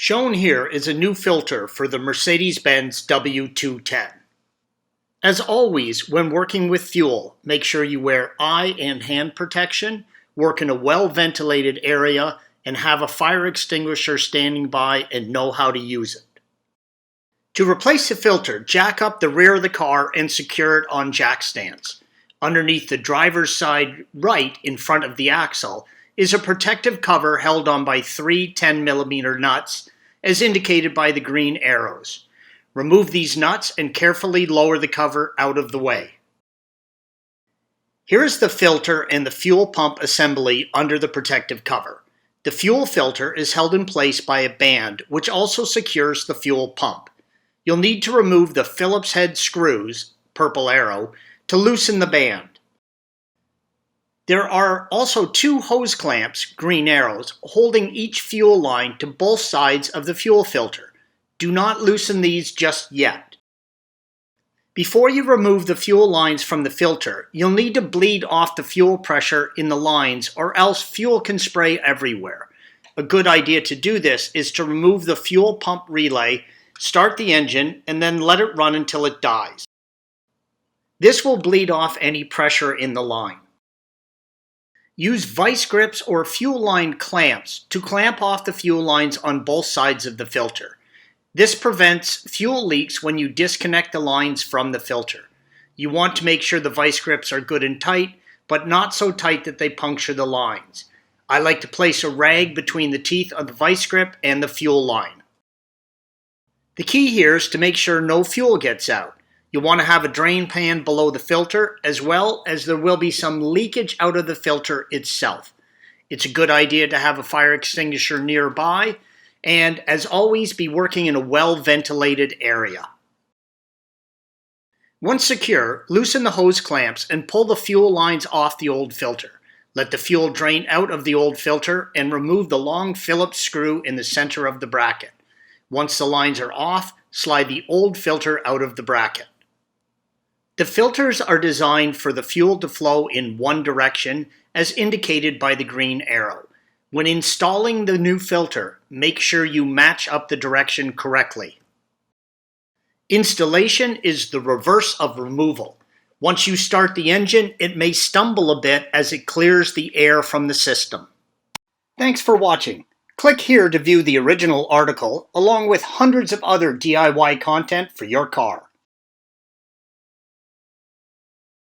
Shown here is a new filter for the Mercedes-Benz W210. As always, when working with fuel, make sure you wear eye and hand protection, work in a well-ventilated area, and have a fire extinguisher standing by and know how to use it. To replace the filter, jack up the rear of the car and secure it on jack stands. Underneath the driver's side right in front of the axle is a protective cover held on by three 10mm nuts, as indicated by the green arrows. Remove these nuts and carefully lower the cover out of the way. Here is the filter and the fuel pump assembly under the protective cover. The fuel filter is held in place by a band which also secures the fuel pump. You'll need to remove the Phillips head screws, purple arrow, to loosen the band. There are also two hose clamps, green arrows, holding each fuel line to both sides of the fuel filter. Do not loosen these just yet. Before you remove the fuel lines from the filter, you'll need to bleed off the fuel pressure in the lines or else fuel can spray everywhere. A good idea to do this is to remove the fuel pump relay, start the engine, and then let it run until it dies. This will bleed off any pressure in the line. Use vice grips or fuel line clamps to clamp off the fuel lines on both sides of the filter. This prevents fuel leaks when you disconnect the lines from the filter. You want to make sure the vice grips are good and tight, but not so tight that they puncture the lines. I like to place a rag between the teeth of the vice grip and the fuel line. The key here is to make sure no fuel gets out. You'll want to have a drain pan below the filter, as well as there will be some leakage out of the filter itself. It's a good idea to have a fire extinguisher nearby, and as always, be working in a well-ventilated area. Once secure, loosen the hose clamps and pull the fuel lines off the old filter. Let the fuel drain out of the old filter and remove the long Phillips screw in the center of the bracket. Once the lines are off, slide the old filter out of the bracket. The filters are designed for the fuel to flow in one direction, as indicated by the green arrow. When installing the new filter, make sure you match up the direction correctly. Installation is the reverse of removal. Once you start the engine, it may stumble a bit as it clears the air from the system. Thanks for watching. Click here to view the original article, along with hundreds of other DIY content for your car.